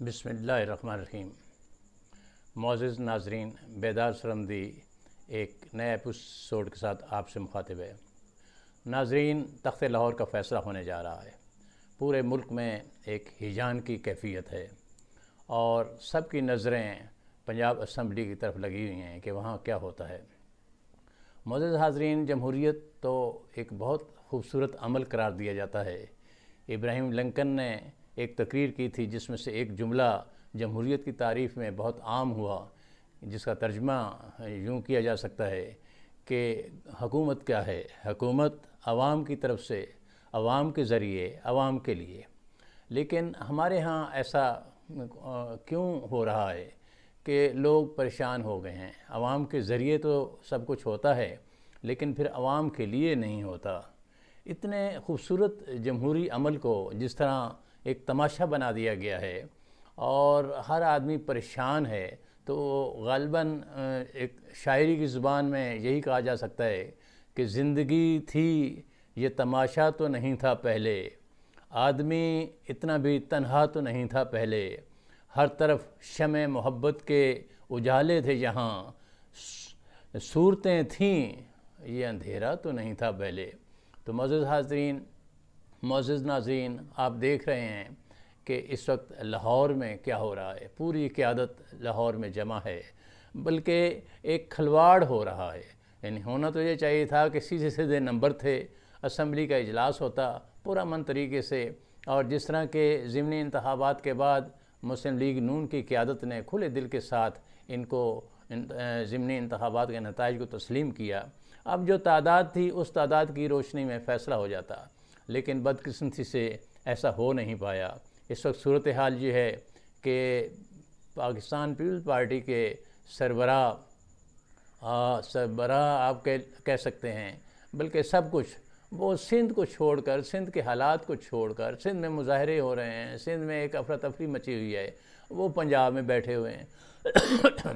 बिस्मिल्लाहिर्रहमानिर्रहीम। मुअज़्ज़िज़ नाज़रीन, बेदार सरमदी एक नए एपिसोड के साथ आपसे मुखातिब है। नाज़रीन, तख्त लाहौर का फ़ैसला होने जा रहा है। पूरे मुल्क में एक हिजान की कैफियत है और सबकी नज़रें पंजाब असम्बली की तरफ लगी हुई हैं कि वहाँ क्या होता है। मुअज़्ज़िज़ हाज़रीन, जमहूरियत तो एक बहुत खूबसूरत अमल करार दिया जाता है। इब्राहिम लिंकन ने एक तकरीर की थी जिसमें से एक जुमला जमहूरियत की तारीफ़ में बहुत आम हुआ, जिसका तर्जुमा यूँ किया जा सकता है कि हुकूमत क्या है? हुकूमत आवाम की तरफ से, आवाम के ज़रिए, आवाम के लिए। लेकिन हमारे यहाँ ऐसा क्यों हो रहा है कि लोग परेशान हो गए हैं? आवाम के ज़रिए तो सब कुछ होता है, लेकिन फिर आवाम के लिए नहीं होता। इतने खूबसूरत जमहूरी अमल को जिस तरह एक तमाशा बना दिया गया है और हर आदमी परेशान है, तो ग़ालिबन एक शायरी की ज़ुबान में यही कहा जा सकता है कि ज़िंदगी थी ये तमाशा तो नहीं था पहले, आदमी इतना भी तन्हा तो नहीं था पहले, हर तरफ शमे मोहब्बत के उजाले थे जहाँ, सूरतें थीं ये अंधेरा तो नहीं था पहले। तो मुअज़्ज़िज़ हाज़रीन, मुअज़्ज़िज़ नाज़रीन, आप देख रहे हैं कि इस वक्त लाहौर में क्या हो रहा है। पूरी क़यादत लाहौर में जमा है, बल्कि एक खलवाड़ हो रहा है। यानी होना तो ये चाहिए था कि सीधे सीधे नंबर थे, असम्बली का इजलास होता पुरअमन तरीके से, और जिस तरह के ज़िमनी इंतखाबात के बाद मुस्लिम लीग नून की क़यादत ने खुले दिल के साथ इनको ज़िमनी इंतखाबात के नताइज को तस्लीम किया। अब जो तादाद थी उस तादाद की रोशनी में फ़ैसला हो जाता, लेकिन बदकिस्मती से ऐसा हो नहीं पाया। इस वक्त सूरत हाल ये है कि पाकिस्तान पीपल्स पार्टी के सरबराह आप कह सकते हैं, बल्कि सब कुछ वो सिंध को छोड़कर, सिंध के हालात को छोड़कर, सिंध में मुजाहरे हो रहे हैं, सिंध में एक अफरा तफरी मची हुई है, वो पंजाब में बैठे हुए हैं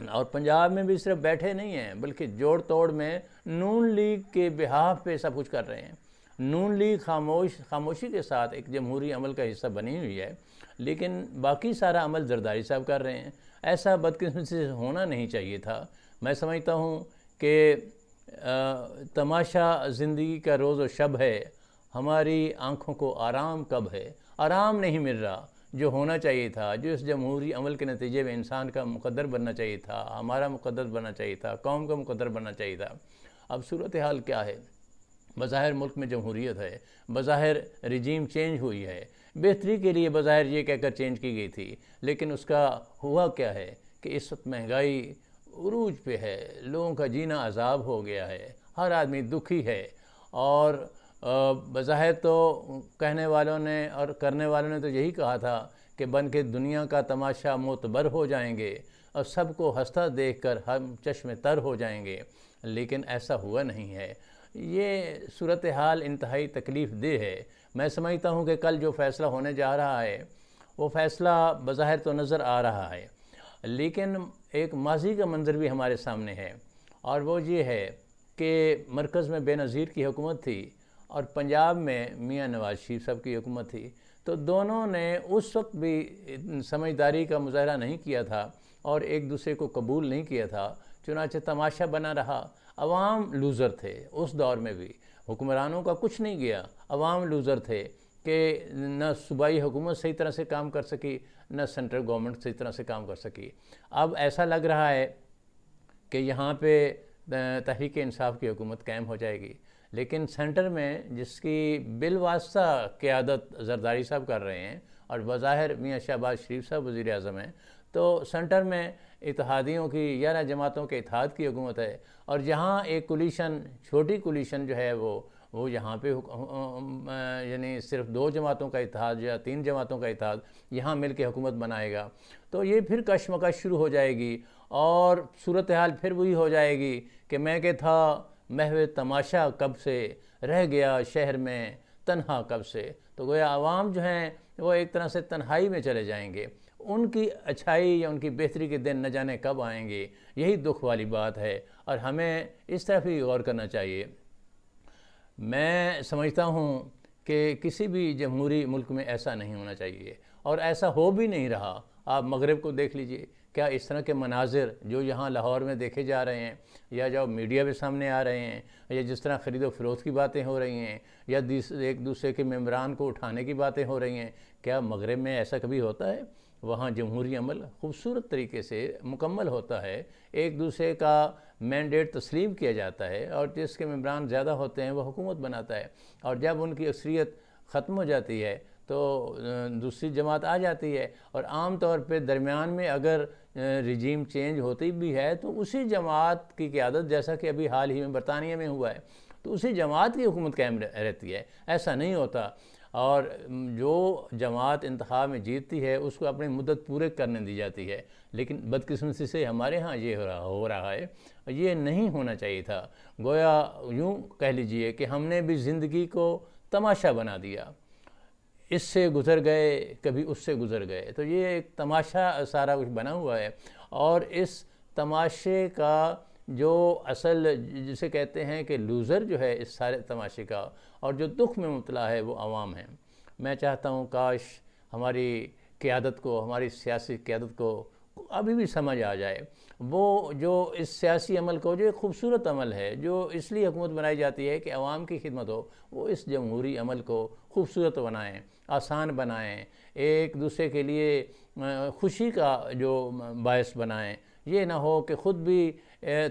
और पंजाब में भी सिर्फ बैठे नहीं हैं, बल्कि जोड़ तोड़ में नून लीग के बिहाफ पे सब कुछ कर रहे हैं। नून लीग खामोशी के साथ एक जमहूरी अमल का हिस्सा बनी हुई है, लेकिन बाकी सारा अमल जरदारी साहब कर रहे हैं। ऐसा बदकिस्मती से होना नहीं चाहिए था। मैं समझता हूँ कि तमाशा ज़िंदगी का रोज़ व शब है, हमारी आँखों को आराम कब है? आराम नहीं मिल रहा। जो होना चाहिए था, जो इस जमहूरी अमल के नतीजे में इंसान का मुक़द्दर बनना चाहिए था, हमारा मुक़द्दर बनना चाहिए था, कौम का मुक़द्दर बनना चाहिए था। अब सूरत हाल क्या है? बज़ाहिर मुल्क में जमहूरियत है, बज़ाहिर रिजीम चेंज हुई है, बेहतरी के लिए बज़ाहिर ये कहकर चेंज की गई थी, लेकिन उसका हुआ क्या है कि इस वक्त महंगाई उरूज पे है, लोगों का जीना अजाब हो गया है, हर आदमी दुखी है। और बज़ाहिर तो कहने वालों ने और करने वालों ने तो यही कहा था कि बन के दुनिया का तमाशा मोतबर हो जाएंगे और सबको हंसता देखकर हम चश्मे तर हो जाएंगे, लेकिन ऐसा हुआ नहीं है। ये सूरत हाल इंतहाई तकलीफ़ दे है। मैं समझता हूँ कि कल जो फ़ैसला होने जा रहा है वो फ़ैसला बज़ाहिर तो नज़र आ रहा है, लेकिन एक माजी का मंज़र भी हमारे सामने है, और वो ये है कि मरकज़ में बेनज़ीर की हुकूमत थी और पंजाब में मियाँ नवाज़ शरीफ साहब की हुकूमत थी। तो दोनों ने उस वक्त भी समझदारी का मुज़ाहरा नहीं किया था और एक दूसरे को कबूल नहीं किया था, चुनांचे तमाशा बना रहा। अवाम लूज़र थे उस दौर में भी, हुक्मरानों का कुछ नहीं गया, अवाम लूज़र थे कि न सूबाई हुकूमत सही तरह से काम कर सकी, न सेंट्रल गवर्नमेंट सही तरह से काम कर सकी। अब ऐसा लग रहा है कि यहाँ पे तहरीक इंसाफ की हुकूमत कायम हो जाएगी, लेकिन सेंटर में जिसकी बिलवास्ता क़यादत जरदारी साहब कर रहे हैं और बज़ाहिर मियाँ शहबाज शरीफ साहब वज़ीर आज़म हैं, तो सेंटर में इत्तेहादियों की 11 जमातों के इत्तेहाद की हुकूमत है, और जहाँ एक कोलिशन, छोटी कोलिशन जो है वो यहाँ पे यानी सिर्फ 2 जमातों का इत्तेहाद या 3 जमातों का इत्तेहाद यहाँ मिल के हुकूमत बनाएगा, तो ये फिर कशमकश शुरू हो जाएगी और सूरत हाल फिर वही हो जाएगी कि मैं के था महवे तमाशा कब से, रह गया शहर में तन्हा कब से। तो गोया आवाम जो हैं वो एक तरह से तन्हाई में चले जाएंगे, उनकी अच्छाई या उनकी बेहतरी के दिन न जाने कब आएंगे। यही दुख वाली बात है और हमें इस तरफ ही गौर करना चाहिए। मैं समझता हूँ کہ کسی بھی جمہوری ملک میں ایسا نہیں ہونا چاہیے، اور ایسا ہو بھی نہیں رہا۔ آپ مغرب کو دیکھ لیجئے، کیا اس طرح کے مناظر جو یہاں لاہور میں دیکھے جا رہے ہیں، یا جو میڈیا پہ سامنے آ رہے ہیں، یا جس طرح خرید و فروخت کی باتیں ہو رہی ہیں، یا ایک دوسرے کے ممبران کو اٹھانے کی باتیں ہو رہی ہیں، کیا مغرب میں ایسا کبھی ہوتا ہے؟ وہاں جمہوری عمل خوبصورت طریقے سے مکمل ہوتا ہے، ایک دوسرے کا مینڈیٹ تسلیم کیا جاتا ہے، اور جس کے ممبران زیادہ ہوتے ہیں وہ حکومت بناتا ہے، اور جب ان کی اکثریت ختم ہو جاتی ہے تو دوسری جماعت آ جاتی ہے، اور عام طور پہ درمیان میں اگر رجیم چینج ہوتی بھی ہے تو اسی جماعت کی قیادت، جیسا کہ ابھی حال ہی میں برطانیہ میں ہوا ہے، تو اسی جماعت کی حکومت قائم رہتی ہے۔ ایسا نہیں ہوتا، اور جو جماعت انتخاب میں جیتتی ہے اس کو اپنی مدت پورے کرنے دی جاتی ہے، لیکن بدقسمتی سے ہمارے ہاں یہ ہو رہا ہے، یہ نہیں ہونا چاہیے تھا۔ گویا یوں کہہ لیجئے کہ ہم نے بھی زندگی کو تماشا بنا دیا، اس سے گزر گئے، کبھی اس سے گزر گئے، تو یہ ایک تماشا سارا کچھ بنا ہوا ہے، اور اس تماشے کا جو اصل جسے کہتے ہیں کہ لوزر جو ہے اس سارے تماشے کا، اور جو دکھ میں مبتلا ہے، وہ عوام ہے۔ میں چاہتا ہوں کاش ہماری قیادت کو، ہماری سیاسی قیادت کو ابھی بھی سمجھ آ جائے، وہ جو اس سیاسی عمل کو، جو ایک خوبصورت عمل ہے، جو اس لیے حکومت بنائی جاتی ہے کہ عوام کی خدمت ہو، وہ اس جمہوری عمل کو خوبصورت بنائیں، آسان بنائیں، ایک دوسرے کے لیے خوشی کا جو باعث بنائیں۔ یہ نہ ہو کہ خود بھی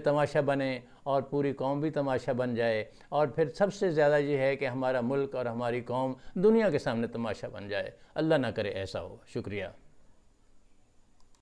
تماشا بنے اور پوری قوم بھی تماشا بن جائے، اور پھر سب سے زیادہ یہ ہے کہ ہمارا ملک اور ہماری قوم دنیا کے سامنے تماشا بن جائے۔ اللہ نہ کرے ایسا ہو۔ شکریہ۔